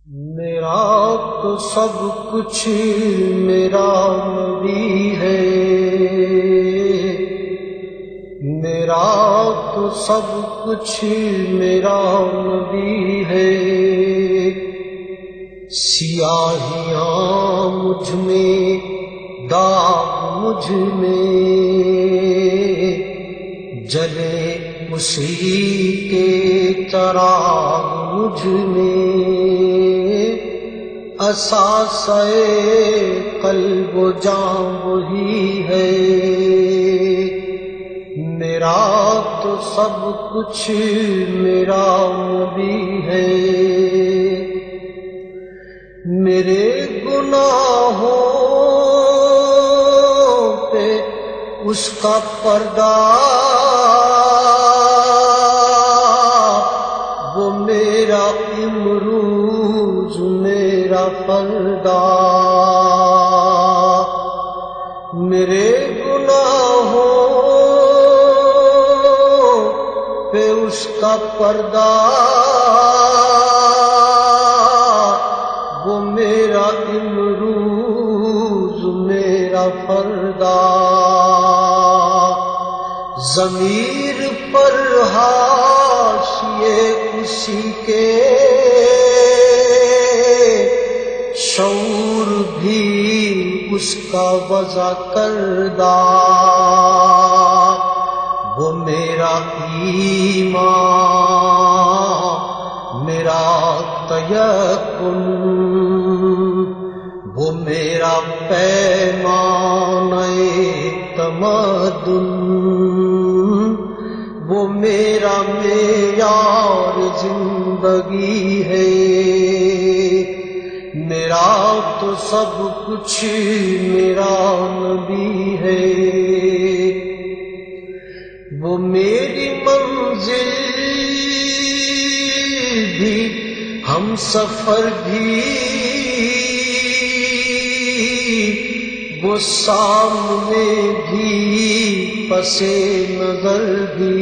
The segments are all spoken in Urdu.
میرا تو سب کچھ میرا نبی ہے، میرا تو سب کچھ میرا نبی ہے۔ سیاہیاں مجھ میں، داغ مجھ میں، جلے اسی کے چراغ مجھ میں۔ اثاثہ قلب و جاں وہی ہے، میرا تو سب کچھ میرا نبی ہے۔ میرے گناہوں پہ اس کا پردہ، وہ میرا امروز میرا فردا۔ میرے گناہوں پہ اس کا پردہ، وہ میرا امروز میرا فردا۔ ضمیر پر حاشیے اسی کے، شعور بھی اس کا وضع کردہ۔ وہ میرا ایمان، میرا تیقن، وہ میرا پیمانہ تمدن، وہ میرا معیار زندگی ہے۔ میرا تو سب کچھ میرا نبی ہے۔ وہ میری منزل بھی، ہم سفر بھی، وہ سامنے بھی، پس نظر بھی۔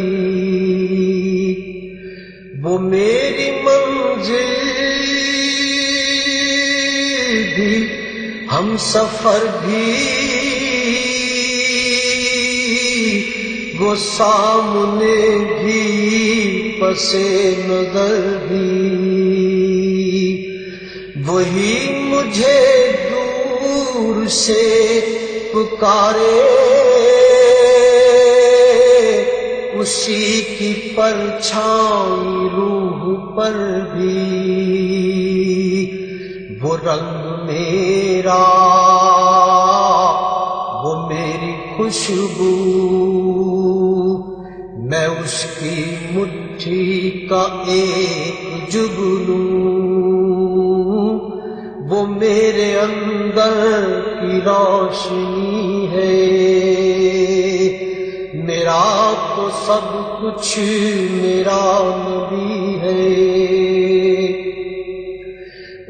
وہ میری منزل بھی، ہم سفر بھی، وہ سامنے بھی، پس نظر بھی۔ وہی مجھے دور سے پکارے، اسی کی پرچھائی روح پر بھی۔ وہ رنگ میرا، وہ میری خوشبو، میں اس کی مٹھی کا ایک جگنو۔ وہ میرے اندر کی روشنی ہے، میرا تو سب کچھ میرا نبی ہے۔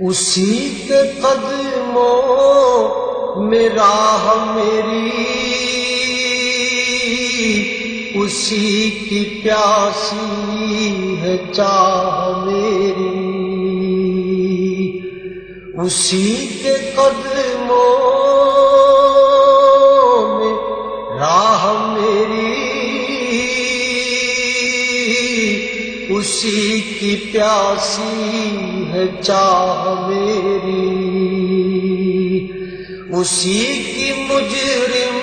اسی کے قدموں میں راہ میری، اسی کی پیاسی ہے چاہ میری۔ اسی کے قدموں میں راہ میری، اسی کی پیاسی ہے چاہ میری۔ اسی کی مجرم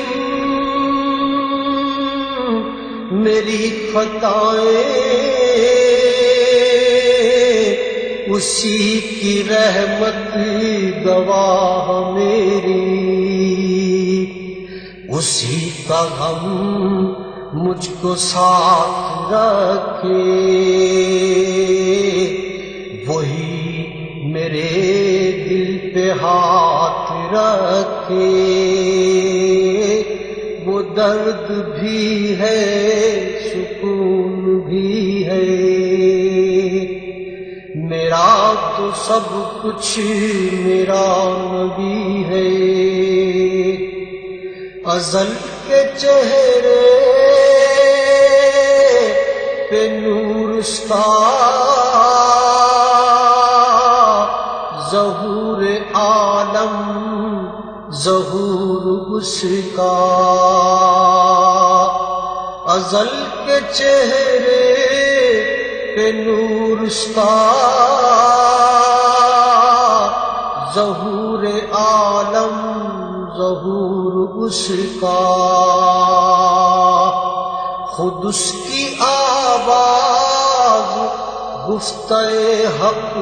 میری خطائیں، اسی کی رحمت گواہ میری۔ اسی کا غم مجھ کو ساتھ رکھے، وہی میرے دل پہ ہاتھ رکھے۔ وہ درد بھی ہے، سکون بھی ہے، میرا تو سب کچھ میرا نبی ہے۔ ازل کے چہرے پہ نور اس کا، ظہور عالم ظہور اس کا، ازل کے چہرے پہ نور اس کا، ظہور عالم ظہور اس کا، خود اس کی آواز گفتہ حق،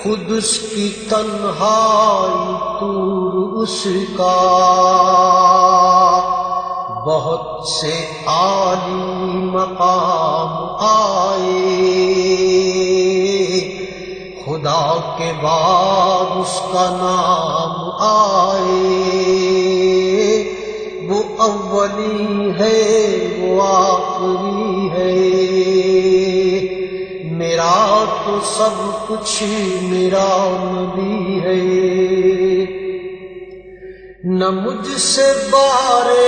خود اس کی تنہائی طور اس کا، بہت سے عالی مقام آئے، خدا کے بعد اس کا نام آئے، وہ اولی ہے وہ آخری ہے، میرا تو سب کچھ میرا نبی ہے، نہ مجھ سے بارے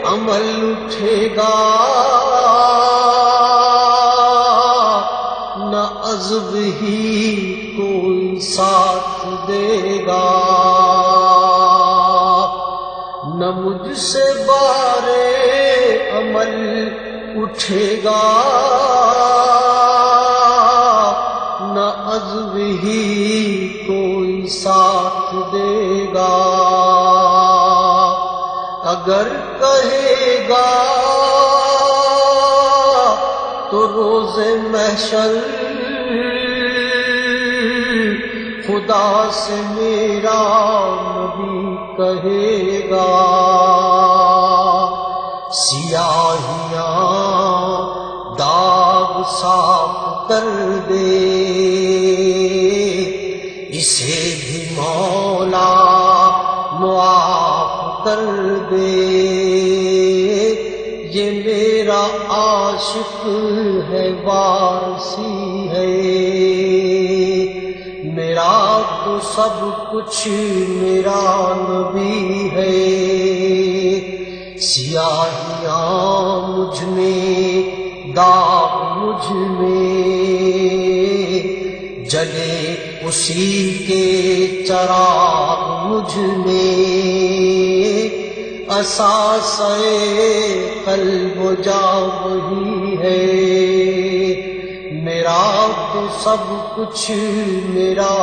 عمل اٹھے گا، نہ عزب ہی کوئی ساتھ دے گا، نہ مجھ سے بارے عمل اٹھے گا، نہ عزب ہی کوئی ساتھ دے گا، اگر کہے گا تو روز محشر خدا سے میرا نبی کہے گا، سیاہیاں داغ صاف کر دے، اسے بھی مولا معاف کر دے، یہ میرا عاشق ہے وارثی ہے، میرا تو سب کچھ میرا نبی ہے، سیاہیاں مجھ میں داغ مجھ میں، جلے اسی کے چراغ مجھ میں، اساسِ قلب و جا وہی ہے، میرا تو سب کچھ میرا